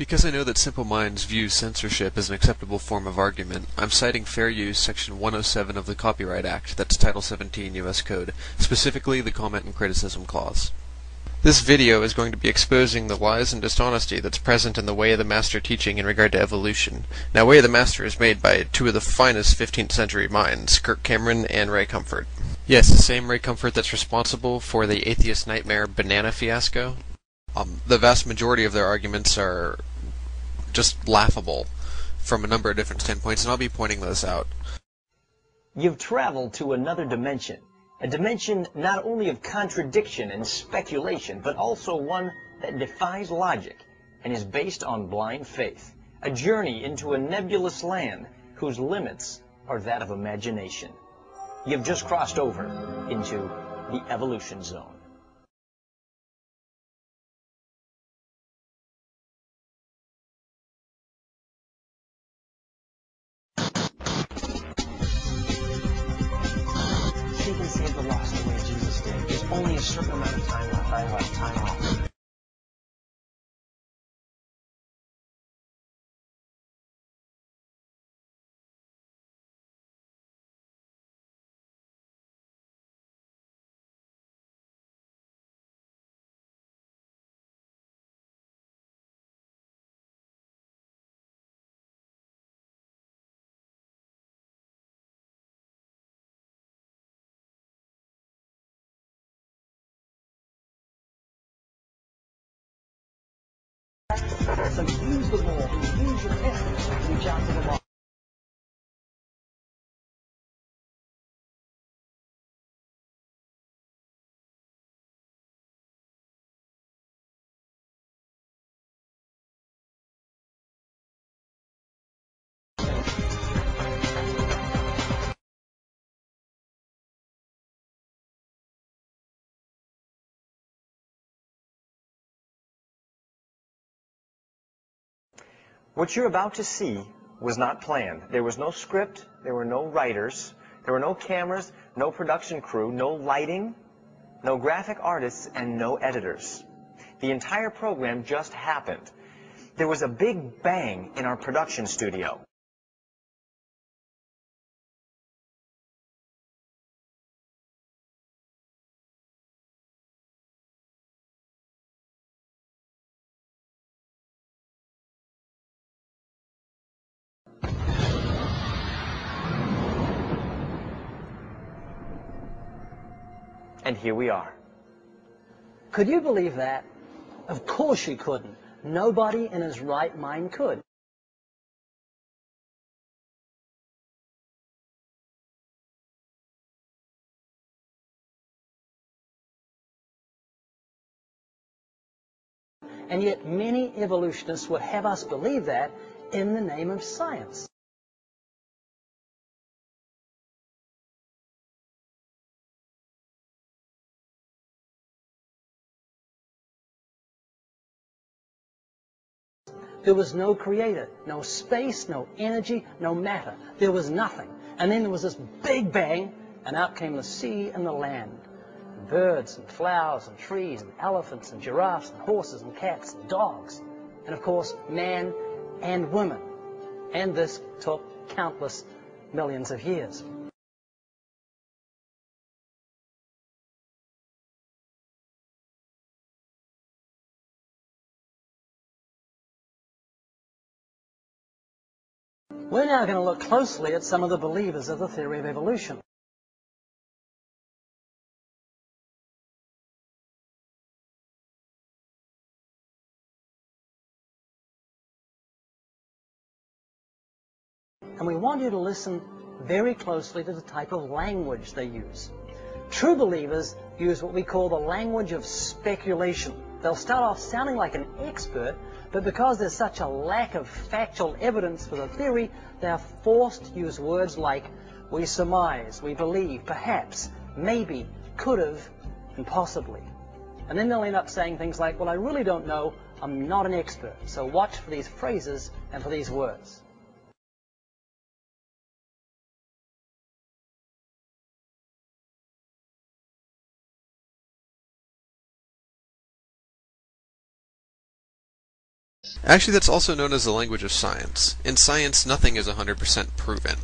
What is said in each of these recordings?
Because I know that simple minds view censorship as an acceptable form of argument, I'm citing fair use section 107 of the Copyright Act, that's Title 17 U.S. Code, specifically the comment and criticism clause. This video is going to be exposing the lies and dishonesty that's present in the Way of the Master teaching in regard to evolution. Now, Way of the Master is made by two of the finest 15th century minds, Kirk Cameron and Ray Comfort. Yes, the same Ray Comfort that's responsible for the atheist nightmare banana fiasco. The vast majority of their arguments are just laughable from a number of different standpoints, and I'll be pointing those out. You've traveled to another dimension. A dimension not only of contradiction and speculation, but also one that defies logic and is based on blind faith. A journey into a nebulous land whose limits are that of imagination. You've just crossed over into the evolution zone. Seek and save the lost the way Jesus did. There's only a certain amount of time left, time left. So use the ball, use your efforts to reach out to the ball. What you're about to see was not planned. There was no script, there were no writers, there were no cameras, no production crew, no lighting, no graphic artists, and no editors. The entire program just happened. There was a big bang in our production studio. And here we are. Could you believe that? Of course you couldn't. Nobody in his right mind could. And yet many evolutionists would have us believe that in the name of science. There was no creator, no space, no energy, no matter. There was nothing. And then there was this big bang, and out came the sea and the land. And birds and flowers and trees and elephants and giraffes and horses and cats and dogs. And of course, man and women. And this took countless millions of years. We're now going to look closely at some of the believers of the theory of evolution. And we want you to listen very closely to the type of language they use. True believers use what we call the language of speculation. They'll start off sounding like an expert, but because there's such a lack of factual evidence for the theory, they're forced to use words like we surmise, we believe, perhaps, maybe, could have, and possibly. And then they'll end up saying things like, well, I really don't know, I'm not an expert. So watch for these phrases and for these words. Actually, that's also known as the language of science. In science, nothing is 100% proven.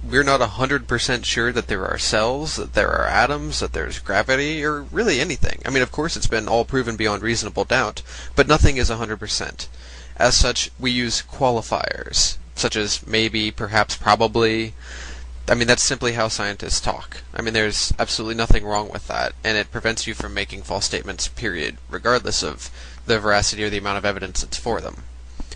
We're not 100% sure that there are cells, that there are atoms, that there's gravity, or really anything. I mean, of course, it's been all proven beyond reasonable doubt, but nothing is 100%. As such, we use qualifiers, such as maybe, perhaps, probably. I mean, that's simply how scientists talk. I mean, there's absolutely nothing wrong with that, and it prevents you from making false statements, period, regardless of the veracity or the amount of evidence that's for them.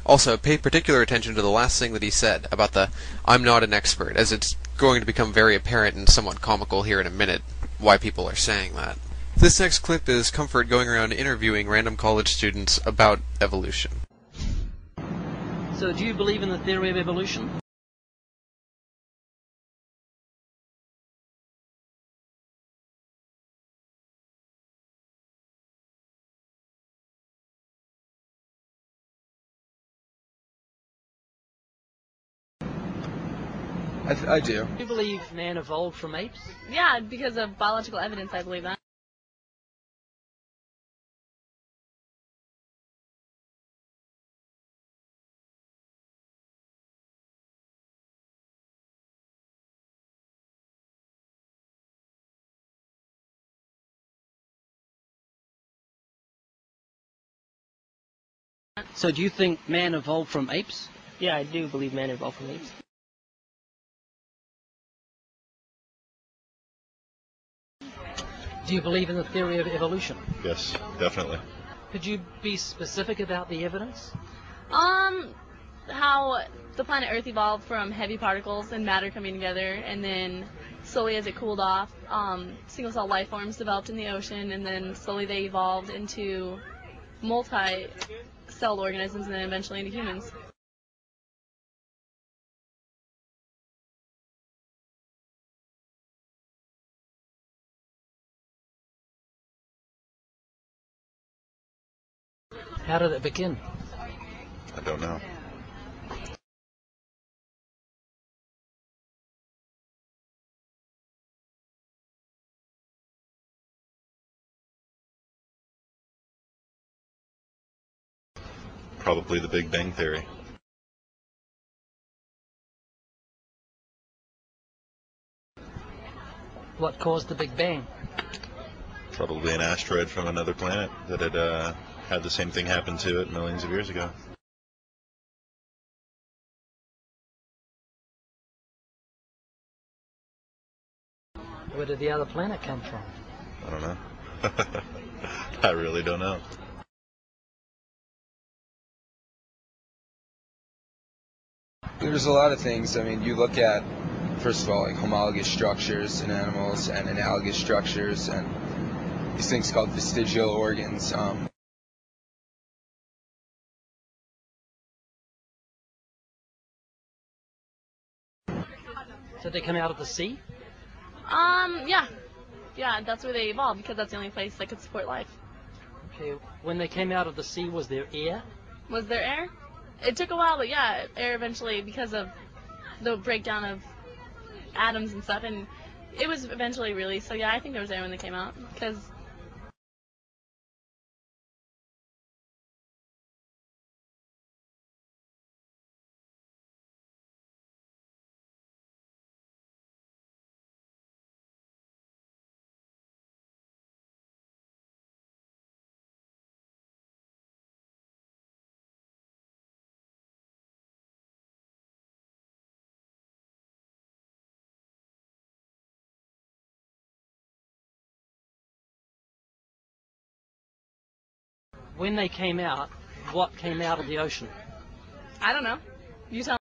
Also, pay particular attention to the last thing that he said about the "I'm not an expert," as it's going to become very apparent and somewhat comical here in a minute why people are saying that. This next clip is Comfort going around interviewing random college students about evolution. So do you believe in the theory of evolution? I do. Do you believe man evolved from apes? Yeah, because of biological evidence, I believe that. So do you think man evolved from apes? Yeah, I do believe man evolved from apes. Do you believe in the theory of evolution? Yes, definitely. Could you be specific about the evidence? How the planet Earth evolved from heavy particles and matter coming together, and then slowly as it cooled off, single-cell life forms developed in the ocean, and then slowly they evolved into multi-celled organisms, and then eventually into humans. How did it begin? I don't know. Probably the Big Bang Theory. What caused the Big Bang? Probably an asteroid from another planet that had the same thing happen to it millions of years ago. Where did the other planet come from? I don't know. I really don't know. There's a lot of things. I mean, you look at, first of all, like homologous structures in animals and analogous structures and these things called vestigial organs. Did they come out of the sea? Yeah. Yeah, that's where they evolved, because that's the only place that could support life. Okay, when they came out of the sea, was there air? Was there air? It took a while, but yeah, air eventually, because of the breakdown of atoms and stuff, and it was eventually released. So yeah, I think there was air when they came out, because When they came out, what came out of the ocean? I don't know. You tell